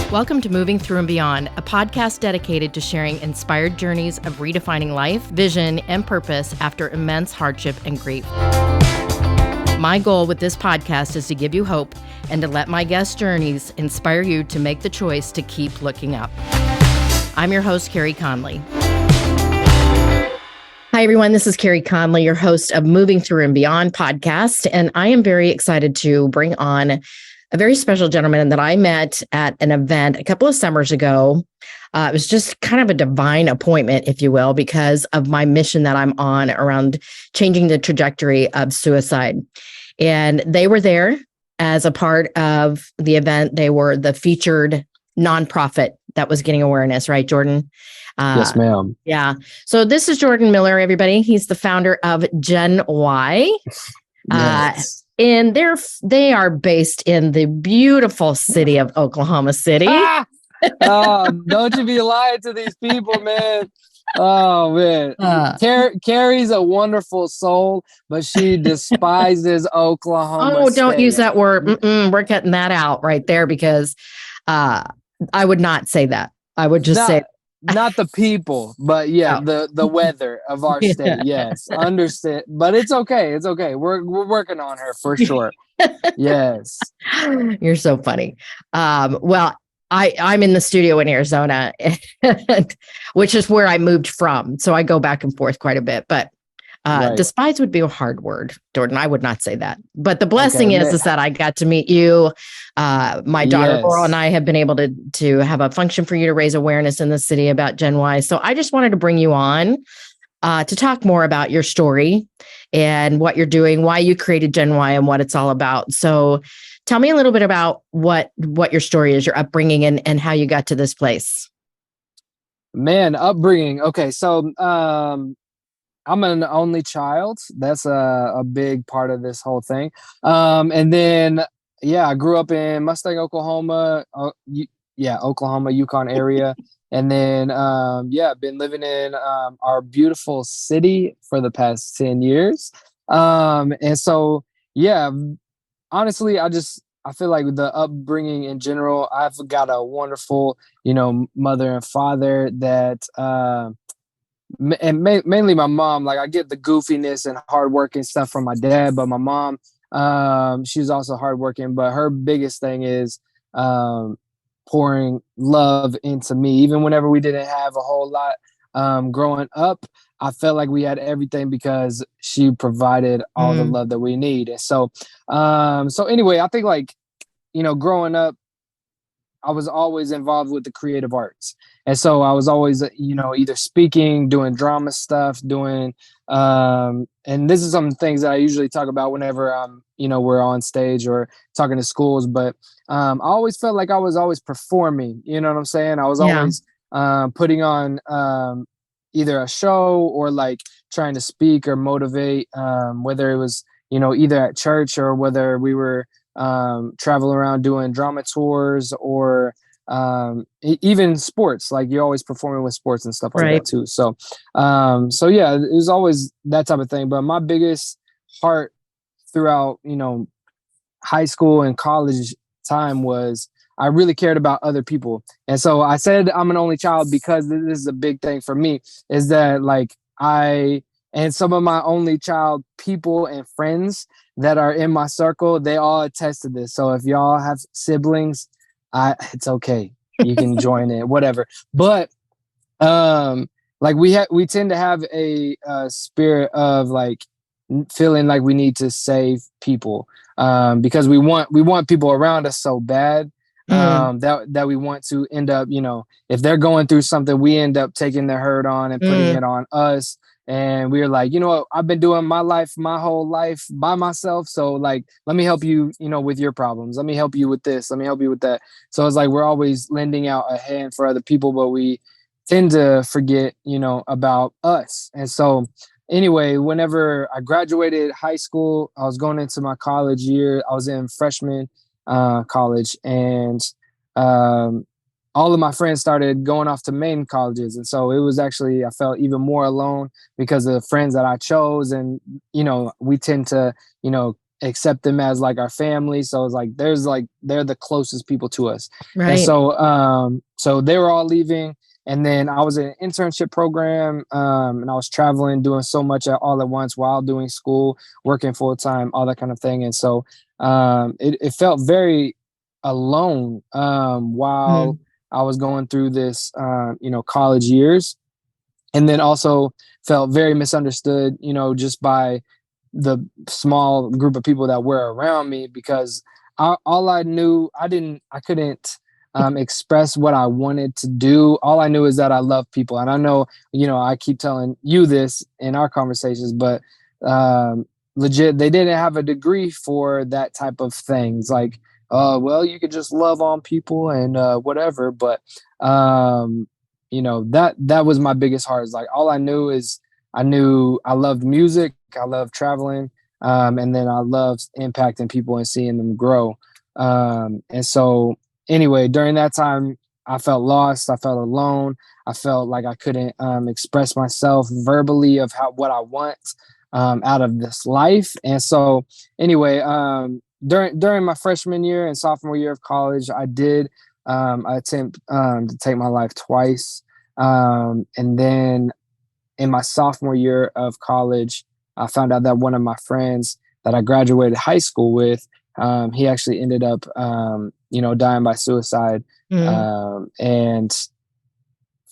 Welcome to Moving Through and Beyond, a podcast dedicated to sharing inspired journeys of redefining life, vision, and purpose after immense hardship and grief. My goal with this podcast is to give you hope and to let my guest journeys inspire you to make the choice to keep looking up. I'm your host, Carey Conley. Hi, everyone. This is Carey Conley, your host of Moving Through and Beyond podcast, and I am very excited to bring on a very special gentleman that I met at an event a couple of summers ago. It was just kind of a divine appointment, if you will, because of my mission that I'm on around changing the trajectory of suicide. And they were there as a part of the event. They were the featured nonprofit that was getting awareness, right, Jordan? Yes, ma'am. Yeah. So this is Jordan Miller, everybody. He's the founder of Gen Y. Yes. And they are based in the beautiful city of Oklahoma City. Oh, don't you be lying to these people, man. Oh, man. Carey's a wonderful soul, but she despises Oklahoma Oh, don't State. use that word. We're cutting that out right there because I would not say that. I would just say not the people, but the weather of our state. Yes, understand. But it's okay. It's okay. We're working on her for sure. Yes. You're so funny. Well, I'm in the studio in Arizona, which is where I moved from. So I go back and forth quite a bit. But right. Despise would be a hard word, Jordan. I would not say that. But the blessing is that I got to meet you. My daughter, Laurel, and I have been able to have a function for you to raise awareness in the city about Gen Y. So I just wanted to bring you on to talk more about your story and what you're doing, why you created Gen Y and what it's all about. So tell me a little bit about what your story is, your upbringing, and how you got to this place. Man, upbringing. Okay, so I'm an only child. That's a big part of this whole thing. And then, I grew up in Mustang, Oklahoma. Oklahoma, Yukon area. And then, been living in our beautiful city for the past 10 years. And so, honestly, I feel like the upbringing in general, I've got a wonderful, mother and father that, and mainly my mom. Like, I get the goofiness and hard work and stuff from my dad, but my mom, she's also hardworking, but her biggest thing is pouring love into me. Even whenever we didn't have a whole lot growing up, I felt like we had everything because she provided all the love that we need. And so anyway, I think growing up, I was always involved with the creative arts. And so I was always, either speaking, doing drama stuff, doing, and this is some things that I usually talk about whenever we're on stage or talking to schools. But I always felt like I was always performing, you know what I'm saying? I was always putting on either a show or like trying to speak or motivate, whether it was, either at church or whether we were travel around doing drama tours or even sports. Like, you're always performing with sports and stuff like that too. So it was always that type of thing. But my biggest heart throughout high school and college time was I really cared about other people. And so I said I'm an only child because this is a big thing for me, is that like and some of my only child people and friends that are in my circle, they all attest to this. So if y'all have siblings, it's okay. You can join in, whatever. But we tend to have a spirit of like feeling like we need to save people because we want people around us so bad that we want to end up, if they're going through something, we end up taking the hurt on and putting it on us. And we were like, I've been doing my whole life by myself. So like, let me help you, with your problems. Let me help you with this. Let me help you with that. So it's like, we're always lending out a hand for other people, but we tend to forget, about us. And so anyway, whenever I graduated high school, I was going into my college year. I was in freshman college, and all of my friends started going off to main colleges. And so it was actually, I felt even more alone because of the friends that I chose. And, we tend to, accept them as like our family. So it's like they're the closest people to us. Right. And so they were all leaving. And then I was in an internship program, and I was traveling, doing so much all at once while doing school, working full time, all that kind of thing. And so it felt very alone while I was going through this, college years. And then also felt very misunderstood, just by the small group of people that were around me, because all I knew, I couldn't express what I wanted to do. All I knew is that I love people. And I know, I keep telling you this in our conversations, but legit, they didn't have a degree for that type of things. Like, well, you could just love on people and whatever. But, that was my biggest heart. Is like, all I knew is I knew I loved music. I loved traveling. And then I loved impacting people and seeing them grow. And so, anyway, during that time, I felt lost. I felt alone. I felt like I couldn't express myself verbally of what I want out of this life. And so, anyway, during my freshman year and sophomore year of college, I did attempt to take my life twice. And then in my sophomore year of college, I found out that one of my friends that I graduated high school with, he actually ended up, dying by suicide. And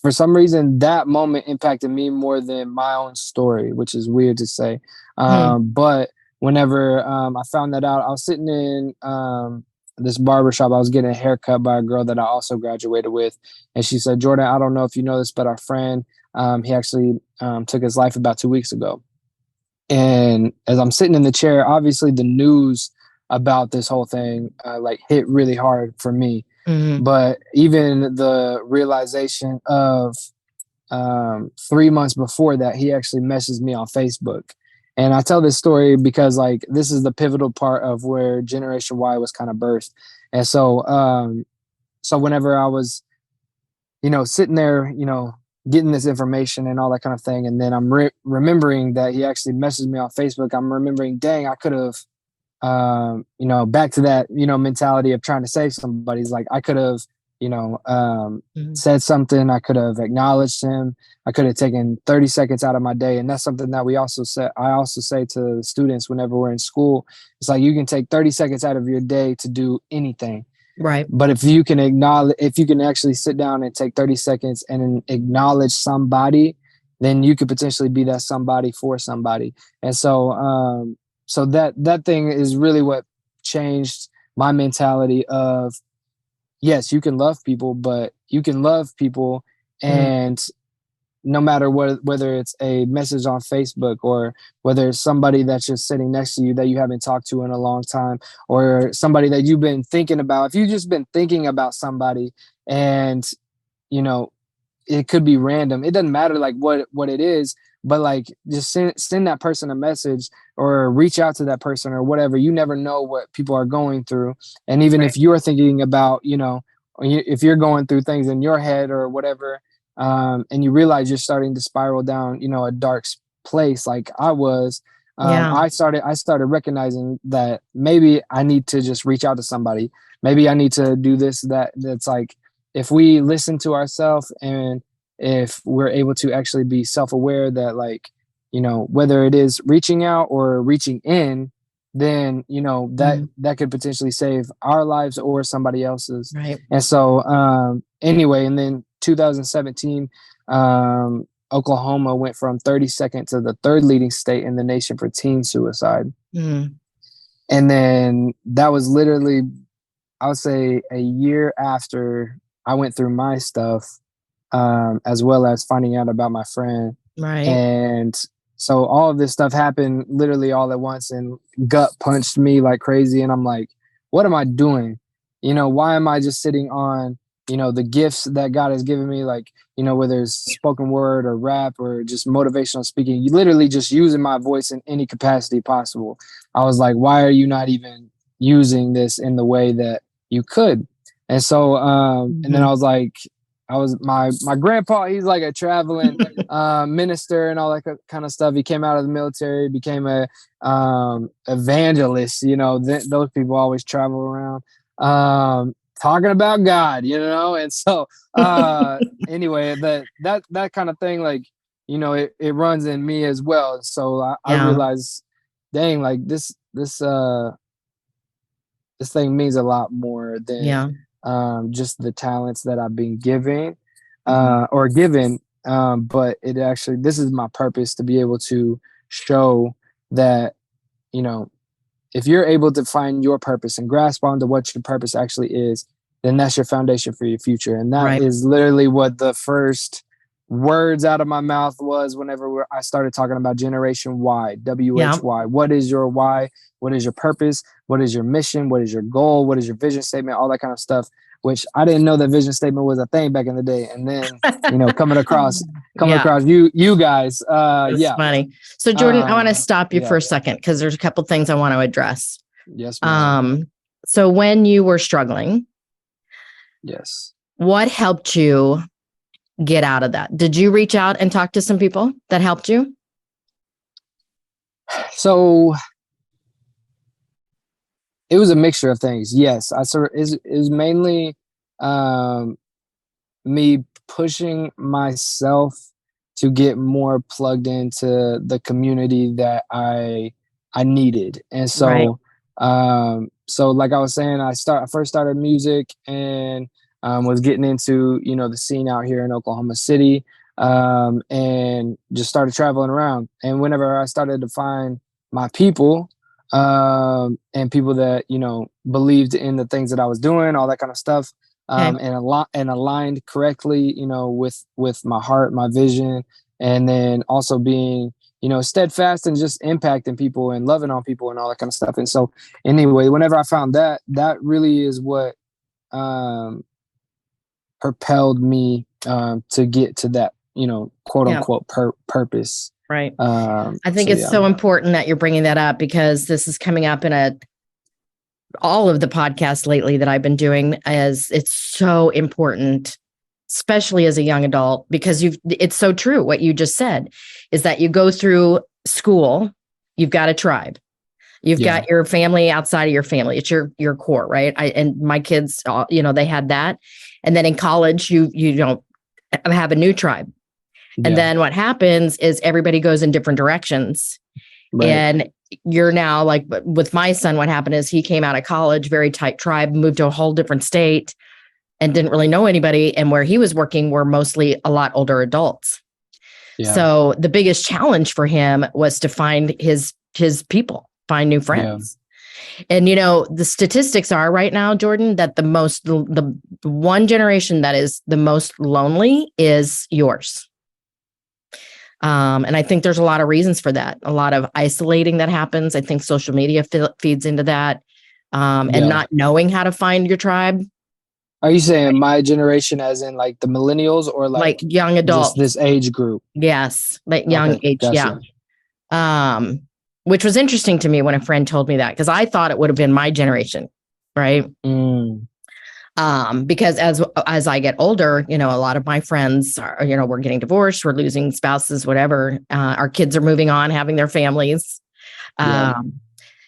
for some reason, that moment impacted me more than my own story, which is weird to say. But whenever I found that out, I was sitting in this barbershop. I was getting a haircut by a girl that I also graduated with. And she said, "Jordan, I don't know if you know this, but our friend, he actually took his life about 2 weeks ago." And as I'm sitting in the chair, obviously the news about this whole thing hit really hard for me. But even the realization of 3 months before that, he actually messaged me on Facebook. And I tell this story because this is the pivotal part of where Generation Y was kind of birthed. And so whenever I was, sitting there, getting this information and all that kind of thing, and then I'm remembering that he actually messaged me on Facebook, I'm remembering, dang, I could have, back to that, mentality of trying to save somebody's, like, I could have, said something. I could have acknowledged him. I could have taken 30 seconds out of my day. And that's something that I also say to students whenever we're in school. It's like, you can take 30 seconds out of your day to do anything. Right. But if you can actually sit down and take 30 seconds and acknowledge somebody, then you could potentially be that somebody for somebody. And so, so that thing is really what changed my mentality of, yes, you can love people, but you can love people and no matter whether it's a message on Facebook or whether it's somebody that's just sitting next to you that you haven't talked to in a long time, or somebody that you've been thinking about, if you've just been thinking about somebody and, it could be random. It doesn't matter what it is, but just send that person a message or reach out to that person or whatever. You never know what people are going through. And even if you're thinking about, if you're going through things in your head or whatever, and you realize you're starting to spiral down, a dark place like I was, I started recognizing that maybe I need to just reach out to somebody. Maybe I need to do this, that's like, if we listen to ourselves and if we're able to actually be self-aware that whether it is reaching out or reaching in, then, that could potentially save our lives or somebody else's. Right. And so, anyway, and then 2017, Oklahoma went from 32nd to the third leading state in the nation for teen suicide. And then that was literally, I would say, a year after I went through my stuff, as well as finding out about my friend. Right. And so all of this stuff happened literally all at once and gut punched me like crazy. And I'm like, what am I doing? Why am I just sitting on, the gifts that God has given me, whether it's spoken word or rap or just motivational speaking, you literally just using my voice in any capacity possible. I was like, why are you not even using this in the way that you could? And so, and then I was like, my grandpa, he's like a traveling minister and all that kind of stuff. He came out of the military, became a evangelist. Those people always travel around talking about God, and so anyway, that kind of thing, like, it runs in me as well. So I realize, dang, like this thing means a lot more than just the talents that I've been given or given. But this is my purpose, to be able to show that, if you're able to find your purpose and grasp onto what your purpose actually is, then that's your foundation for your future. And that is literally what the first words out of my mouth was whenever I started talking about Generation Y, WHY. What is your why? What is your purpose? What is your mission? What is your goal? What is your vision statement? All that kind of stuff, which I didn't know that vision statement was a thing back in the day. And then, coming across you guys. That's funny. So Jordan, I want to stop you for a second, because there's a couple things I want to address. Yes, ma'am. So when you were struggling, yes, what helped you get out of that? Did you reach out and talk to some people that helped you? So it was a mixture of things. Yes, it was mainly me pushing myself to get more plugged into the community that I needed. And so so like I was saying, I first started music and was getting into the scene out here in Oklahoma City, and just started traveling around. And whenever I started to find my people, and people that believed in the things that I was doing, all that kind of stuff, and aligned correctly, with my heart, my vision, and then also being steadfast and just impacting people and loving on people and all that kind of stuff. And so anyway, whenever I found that really is what propelled me to get to that quote unquote purpose. Right. I think it's so important that you're bringing that up, because this is coming up in all of the podcasts lately that I've been doing, as it's so important, especially as a young adult, because it's so true. What you just said is that you go through school, you've got a tribe, you've got your family outside of your family. It's your core, right? And my kids, they had that. And then in college, you don't have a new tribe. And then what happens is everybody goes in different directions. Right. And you're now, like with my son, what happened is he came out of college, very tight tribe, moved to a whole different state and didn't really know anybody. And where he was working were mostly a lot older adults. Yeah. So the biggest challenge for him was to find his people, find new friends. Yeah. And, the statistics are right now, Jordan, that the one generation that is the most lonely is yours. And I think there's a lot of reasons for that. A lot of isolating that happens. I think social media feeds into that, and not knowing how to find your tribe. Are you saying my generation as in like the millennials, or like young adults? Just this age group? Yes, like young age, gotcha. Yeah. Which was interesting to me when a friend told me that, because I thought it would have been my generation, right? Because as I get older, a lot of my friends are, we're getting divorced, we're losing spouses, whatever. Our kids are moving on, having their families. And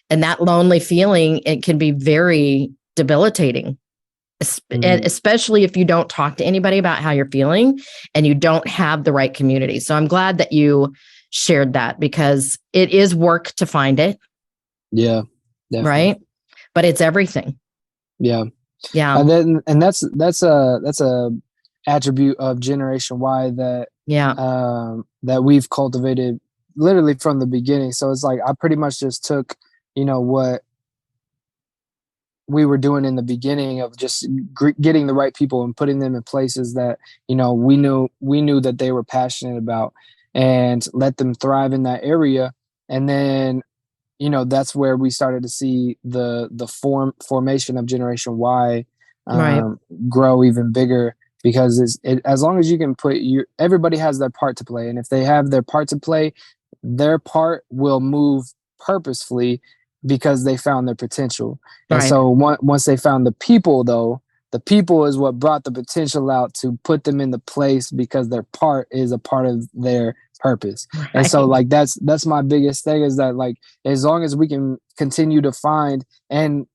that lonely feeling, it can be very debilitating, especially if you don't talk to anybody about how you're feeling and you don't have the right community. So I'm glad that you shared that, because it is work to find it. Yeah. Definitely. Right. But it's everything. Yeah. Yeah. And that's a attribute of Generation Y that that we've cultivated literally from the beginning. So it's like I pretty much just took what we were doing in the beginning of just getting the right people and putting them in places that we knew that they were passionate about, and let them thrive in that area. And then that's where we started to see the formation of Generation Y grow even bigger, because as long as you can everybody has their part to play. And if they have their part to play, their part will move purposefully because they found their potential. And so once they found the people, though, the people is what brought the potential out to put them in the place, because their part is a part of their purpose. Right. And so like that's my biggest thing, is that like as long as we can continue to find and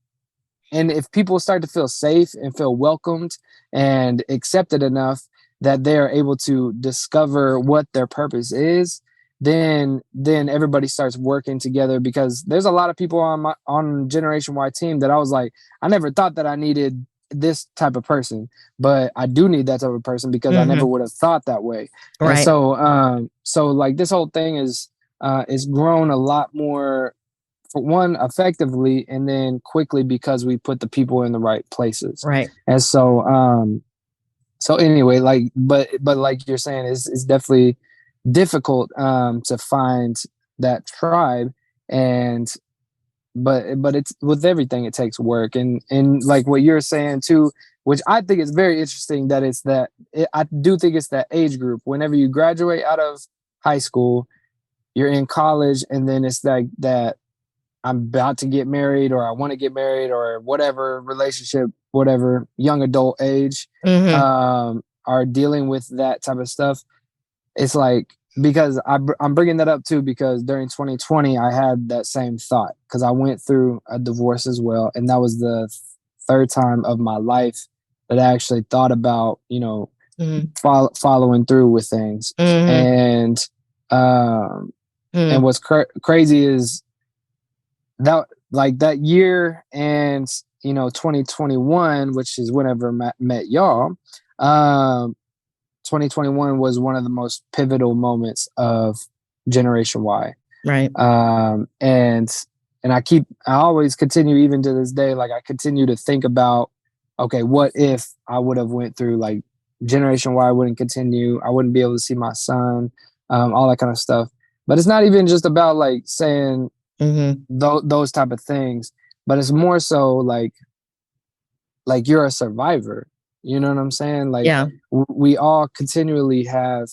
if people start to feel safe and feel welcomed and accepted enough that they are able to discover what their purpose is, then everybody starts working together. Because there's a lot of people on Generation Y team that I was like, I never thought that I needed this type of person, but I do need that type of person, because I never would have thought that way. Right. And so like this whole thing is grown a lot more, for one, effectively, and then quickly, because we put the people in the right places. Right. And so anyway, like, but like you're saying, it's definitely difficult to find that tribe. But it's, with everything, it takes work. And like what you're saying too, which I think is very interesting, that I do think it's that age group. Whenever you graduate out of high school, you're in college, and then it's like that I'm about to get married, or I want to get married, or whatever relationship, whatever young adult age, are dealing with that type of stuff. It's like, because I'm bringing that up too, because during 2020, I had that same thought, because I went through a divorce as well. And that was the third time of my life that I actually thought about, following through with things. And what's crazy is that, like, that year, and 2021, which is whenever I met y'all, 2021 was one of the most pivotal moments of Generation Y. Right. And I always continue, even to this day, like I continue to think about, okay, what if I would have went through, like, Generation Y wouldn't continue, I wouldn't be able to see my son, all that kind of stuff. But it's not even just about like saying those type of things, but it's more so like you're a survivor. You know what I'm saying? Like, we all continually have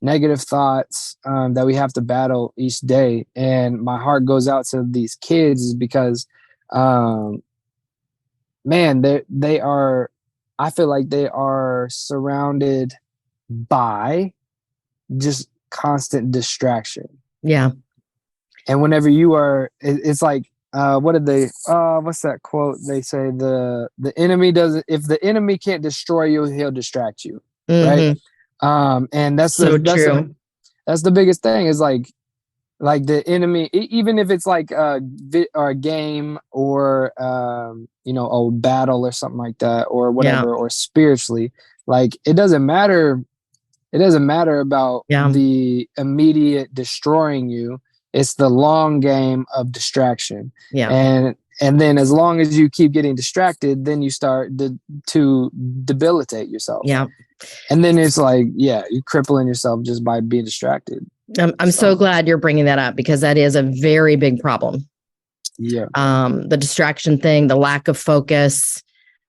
negative thoughts that we have to battle each day. And my heart goes out to these kids, because, man, they are, I feel like they are surrounded by just constant distraction. Yeah. And whenever you are, it's like, what's that quote? They say the enemy doesn't, if the enemy can't destroy you, he'll distract you. Right. And that's true. That's the biggest thing, is like the enemy, even if it's like a game, or, a battle or something like that, or whatever, or spiritually, like, it doesn't matter. It doesn't matter about the immediate destroying you. It's the long game of distraction. Yeah. And then as long as you keep getting distracted, then you start to debilitate yourself. Yeah. And then it's like, you're crippling yourself just by being distracted. I'm so glad you're bringing that up, because that is a very big problem. Yeah. The distraction thing, the lack of focus,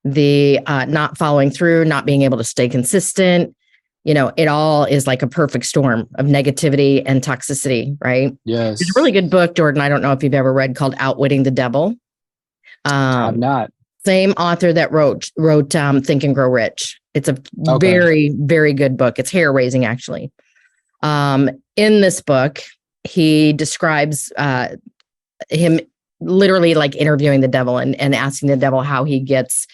the not following through, not being able to stay consistent. It all is like a perfect storm of negativity and toxicity, right? Yes. There's a really good book, Jordan, I don't know if you've ever read, called Outwitting the Devil. I'm not. Same author that wrote Think and Grow Rich. It's a very, very good book. It's hair raising, actually. In this book, he describes him literally like interviewing the devil and asking the devil how he gets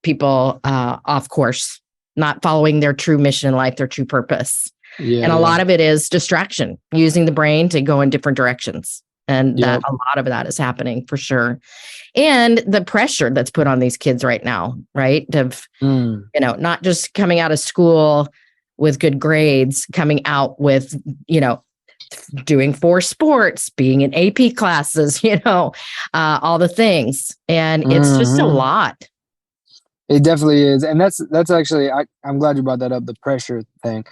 people off course, not following their true mission in life, their true purpose. Yeah, and a lot of it is distraction, using the brain to go in different directions. And that a lot of that is happening for sure. And the pressure that's put on these kids right now, right? Of, not just coming out of school with good grades, coming out with, doing 4 sports, being in AP classes, all the things. And it's just a lot. It definitely is. And that's actually, I'm glad you brought that up, the pressure thing.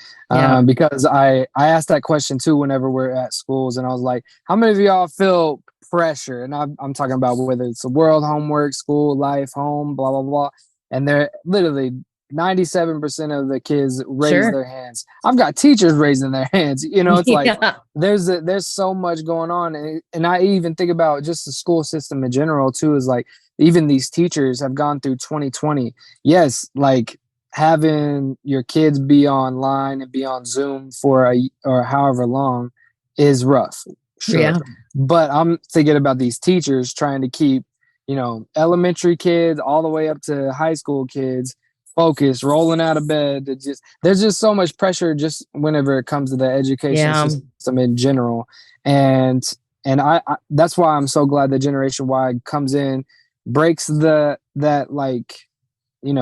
Because I asked that question too, whenever we're at schools, and I was like, how many of y'all feel pressure? And I'm talking about whether it's a world, homework, school, life, home, blah, blah, blah. And they're literally 97% of the kids raise their hands. I've got teachers raising their hands. It's like, there's so much going on. And I even think about just the school system in general too, is like, even these teachers have gone through 2020. Yes, like having your kids be online and be on Zoom for or however long is rough, sure. Yeah. But I'm thinking about these teachers trying to keep, elementary kids all the way up to high school kids focused, rolling out of bed. There's just so much pressure just whenever it comes to the education system in general. And I that's why I'm so glad that Generation Y comes in, breaks that like,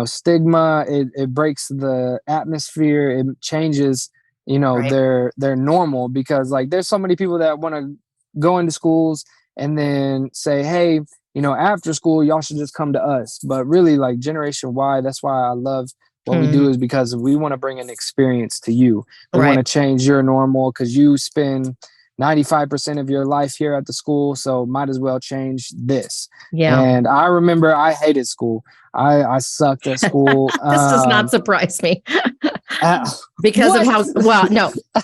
stigma. It breaks the atmosphere. It changes, their normal, because like there's so many people that want to go into schools and then say, hey, after school, y'all should just come to us. But really, like Generation Y, that's why I love what we do, is because we want to bring an experience to you. We want to change your normal, because you spend 95% of your life here at the school, so might as well change this. Yeah. And I remember I hated school. I sucked at school. This does not surprise me. Because of how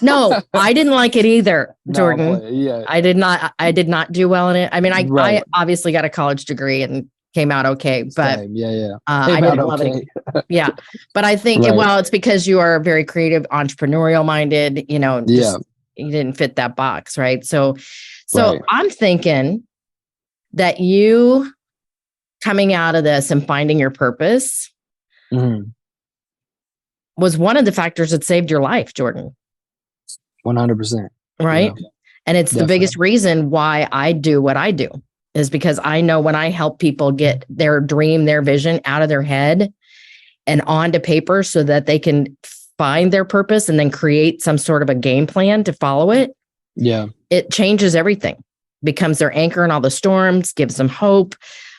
no, I didn't like it either, Jordan. I did not do well in it. I mean, I obviously got a college degree and came out okay, but I didn't love it. Yeah. But I think, it's because you are very creative, entrepreneurial minded, you didn't fit that box. Right. So I'm thinking that you coming out of this and finding your purpose was one of the factors that saved your life, Jordan. 100%. Right. Yeah. And it's the biggest reason why I do what I do, is because I know when I help people get their dream, their vision out of their head and onto paper so that they can find their purpose and then create some sort of a game plan to follow it. Yeah. It changes everything, becomes their anchor in all the storms, gives them hope,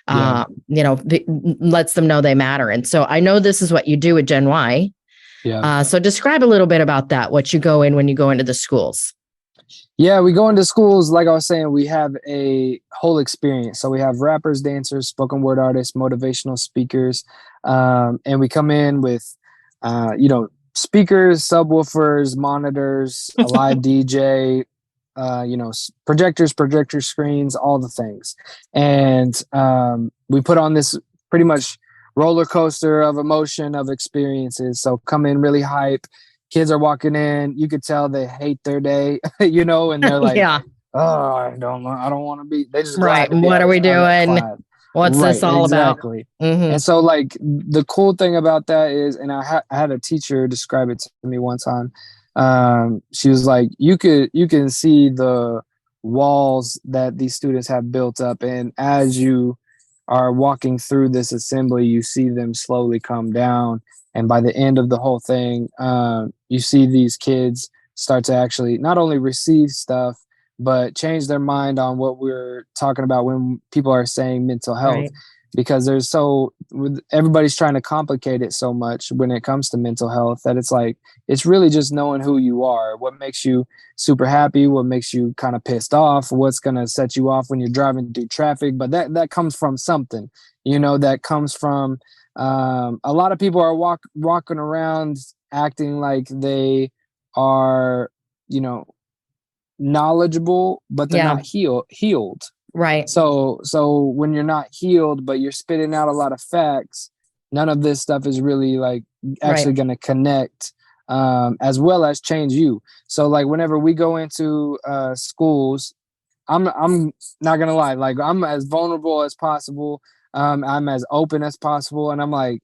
lets them know they matter. And so I know this is what you do at Gen Y. Yeah. So describe a little bit about that, what you go in when you go into the schools. Yeah, we go into schools, like I was saying, we have a whole experience. So we have rappers, dancers, spoken word artists, motivational speakers. And we come in with, speakers, subwoofers, monitors, a live DJ, projectors, projector screens, all the things. And we put on this pretty much roller coaster of emotion, of experiences. So come in really hype. Kids are walking in. You could tell they hate their day, and they're like, oh, I don't want to be. They just what are we doing? What's this all about? And so like the cool thing about that is, and I had a teacher describe it to me one time. She was like, you can see the walls that these students have built up. And as you are walking through this assembly, you see them slowly come down. And by the end of the whole thing, you see these kids start to actually not only receive stuff, but change their mind on what we're talking about when people are saying mental health, because everybody's trying to complicate it so much when it comes to mental health, that it's like, it's really just knowing who you are, what makes you super happy, what makes you kind of pissed off, what's going to set you off when you're driving through traffic. But that comes from something, that comes from, a lot of people are walking around acting like they are, knowledgeable, but they're not healed. Right. So when you're not healed, but you're spitting out a lot of facts, none of this stuff is really like actually going to connect, as well as change you. So like whenever we go into schools, I'm not going to lie, like I'm as vulnerable as possible. I'm as open as possible. And I'm like,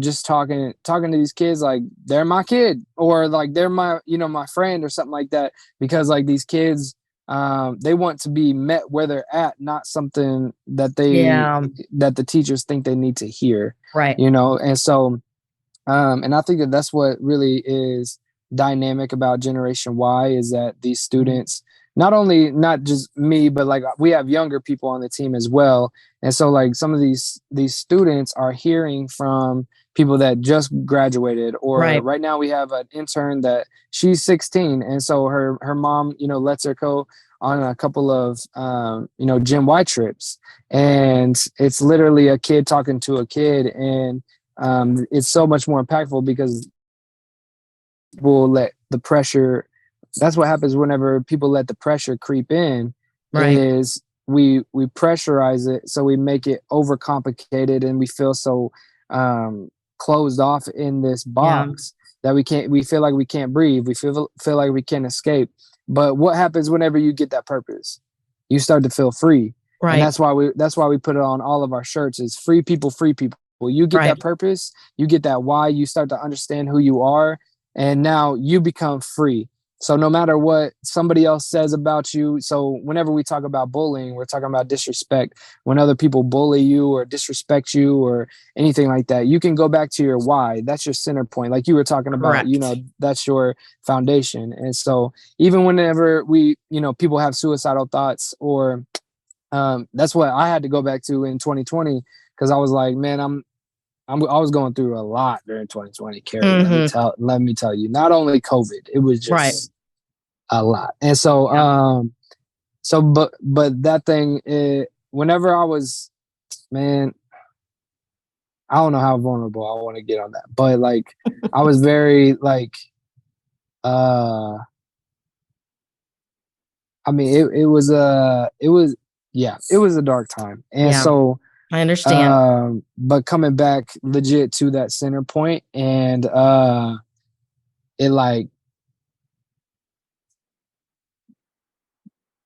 just talking to these kids like they're my kid, or like they're my, my friend or something like that. Because like these kids, they want to be met where they're at, not something that that the teachers think they need to hear. Right. And so, and I think that's what really is dynamic about Generation Y, is that these students, not just me, but like we have younger people on the team as well. And so like some of these students are hearing from people that just graduated, or right now we have an intern that she's 16. And so her mom, lets her go on a couple of, Gen Y trips, and it's literally a kid talking to a kid. And it's so much more impactful because we'll let the pressure. That's what happens whenever people let the pressure creep in, is we pressurize it, so we make it overcomplicated, and we feel so closed off in this box that we feel like we can't breathe. We feel like we can't escape. But what happens whenever you get that purpose? You start to feel free. Right. And that's why we put it on all of our shirts, is free people, free people. You get that purpose, you get that why, you start to understand who you are, and now you become free. So no matter what somebody else says about you, so whenever we talk about bullying, we're talking about disrespect. When other people bully you or disrespect you or anything like that, you can go back to your why. That's your center point. Like you were talking about, that's your foundation. And so even whenever people have suicidal thoughts, or that's what I had to go back to in 2020, because I was like, man, I was going through a lot during 2020, Carey. Let me tell you, not only COVID, it was just a lot. And so, but that thing, whenever I was, man, I don't know how vulnerable I want to get on that, but like, I was very like, I mean, it was a dark time. And so, I understand. But coming back legit to that center point, and it like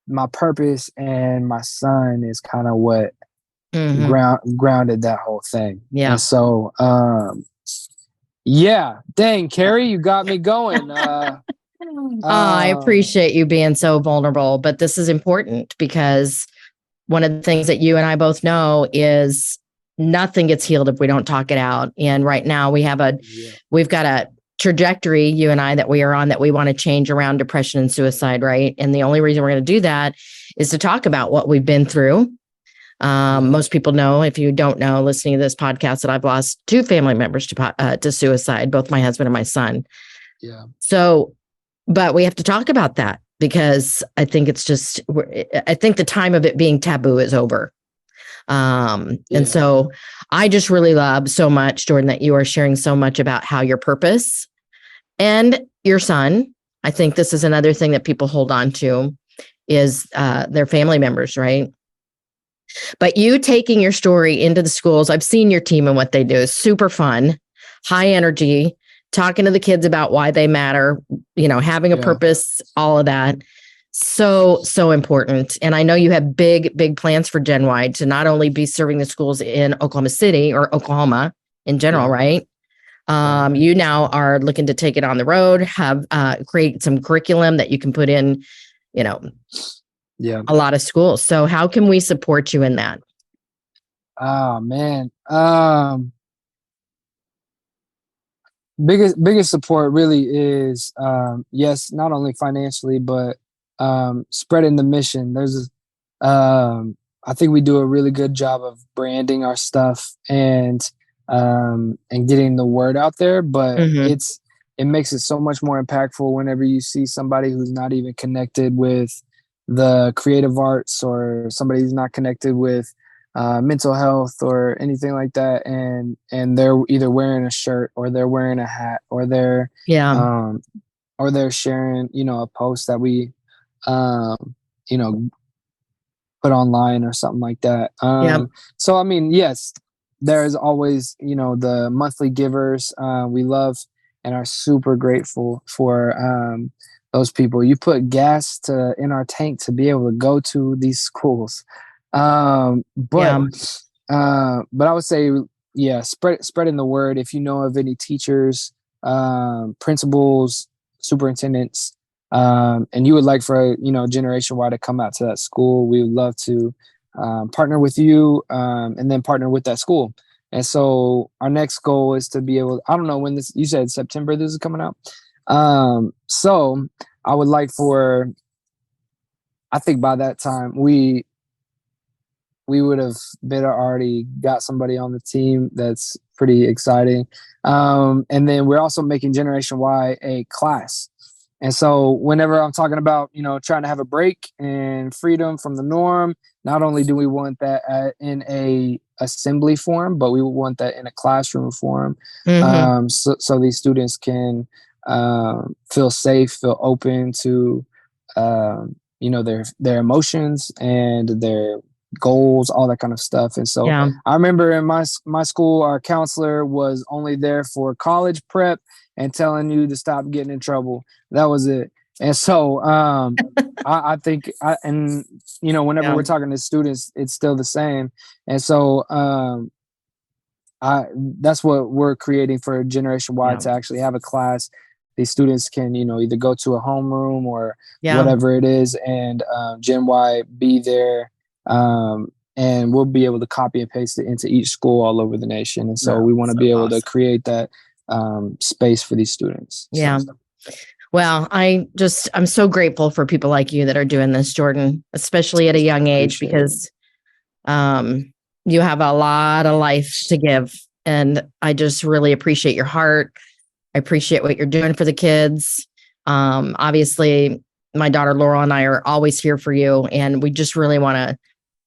my purpose and my son is kind of what grounded that whole thing. Yeah. And so, dang, Carey, you got me going. I appreciate you being so vulnerable, but this is important, because one of the things that you and I both know is nothing gets healed if we don't talk it out. And right now we've got a trajectory, you and I, that we are on, that we want to change around depression and suicide. Right. And the only reason we're going to do that is to talk about what we've been through. Most people know, if you don't know, listening to this podcast, that I've lost 2 family members to suicide, both my husband and my son. Yeah. So, but we have to talk about that, because I think I think the time of it being taboo is over. And so I just really love so much, Jordan, that you are sharing so much about how your purpose and your son. I think this is another thing that people hold on to, is their family members, right? But you taking your story into the schools, I've seen your team and what they do is super fun, high energy, talking to the kids about why they matter, having a purpose, all of that. So important. And I know you have big plans for Gen Y to not only be serving the schools in Oklahoma City or Oklahoma in general, right? You now are looking to take it on the road, have create some curriculum that you can put in, a lot of schools. So how can we support you in that? Oh man. Biggest support really is yes, not only financially, but spreading the mission. There's I think we do a really good job of branding our stuff and getting the word out there, but it makes it so much more impactful whenever you see somebody who's not even connected with the creative arts, or somebody who's not connected with mental health or anything like that, and they're either wearing a shirt, or they're wearing a hat, or they're sharing a post that we put online or something like that. So I mean, yes, there's always the monthly givers. We love and are super grateful for those people. You put gas in our tank to be able to go to these schools. But I would say, spreading the word. If you know of any teachers, principals, superintendents, and you would like for Generation Y to come out to that school, we would love to partner with you, and then partner with that school. And so our next goal is to be able, I don't know when you said September this is coming out. So I would like for, I think by that time we would have already got somebody on the team that's pretty exciting. And then we're also making Generation Y a class. And so whenever I'm talking about, trying to have a break and freedom from the norm, not only do we want that in a assembly form, but we want that in a classroom form. So these students can feel safe, feel open to their emotions and their goals, all that kind of stuff. And so Yeah. I remember in my school, our counselor was only there for college prep and telling you to stop getting in trouble. That was it. And so I think, whenever we're talking to students, it's still the same. And so that's what we're creating for Generation Y, to actually have a class. These students can, either go to a homeroom or whatever it is, and Gen Y be there, and we'll be able to copy and paste it into each school all over the nation. And so we want to be able to create that space for these students. Yeah. Well, I'm so grateful for people like you that are doing this, Jordan, especially at a young age, because you have a lot of life to give. And I just really appreciate your heart. I appreciate what you're doing for the kids. Obviously, my daughter Laurel and I are always here for you. And we just really want to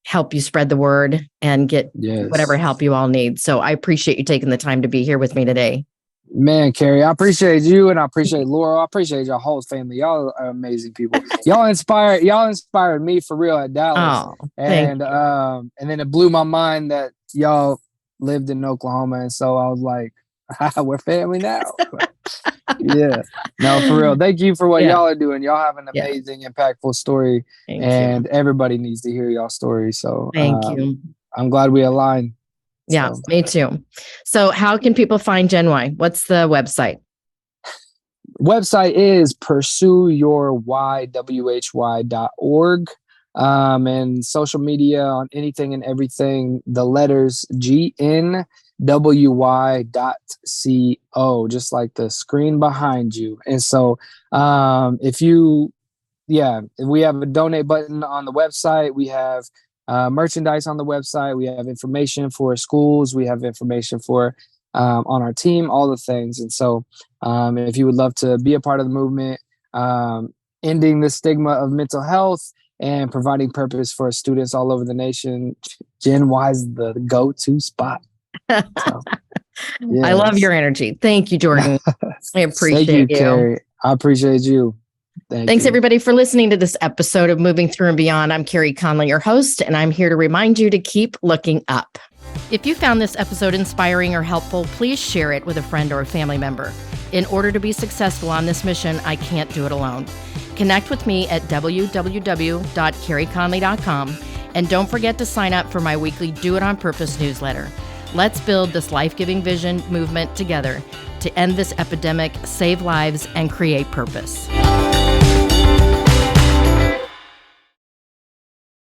help you spread the word and get whatever help you all need. So I appreciate you taking the time to be here with me today. Man, Carey, I appreciate you, and I appreciate Laurel. I appreciate your whole family. Y'all are amazing people. Y'all inspired me for real at Dallas. And then it blew my mind that y'all lived in Oklahoma, and so I was like, we're family now. Yeah. No, for real. Thank you for what y'all are doing. Y'all have an amazing, impactful story, and everybody needs to hear y'all story. So thank you. I'm glad we aligned. Yeah, me too. So how can people find Gen Y? What's the website? Website is pursueyourwhy.org. And social media on anything and everything, the letters GNWY.co, just like the screen behind you. And so we have a donate button on the website. We have merchandise on the website. We have information for schools. We have information for on our team, all the things. And so if you would love to be a part of the movement, ending the stigma of mental health and providing purpose for students all over the nation, Gen Y is the go-to spot. So, I love your energy. Thank you, Jordan. I appreciate you. Carey. I appreciate you. Thanks, everybody, for listening to this episode of Moving Through and Beyond. I'm Carey Conley, your host, and I'm here to remind you to keep looking up. If you found this episode inspiring or helpful, please share it with a friend or a family member. In order to be successful on this mission, I can't do it alone. Connect with me at www.careyconley.com, and don't forget to sign up for my weekly Do It On Purpose newsletter. Let's build this life-giving vision movement together to end this epidemic, save lives, and create purpose.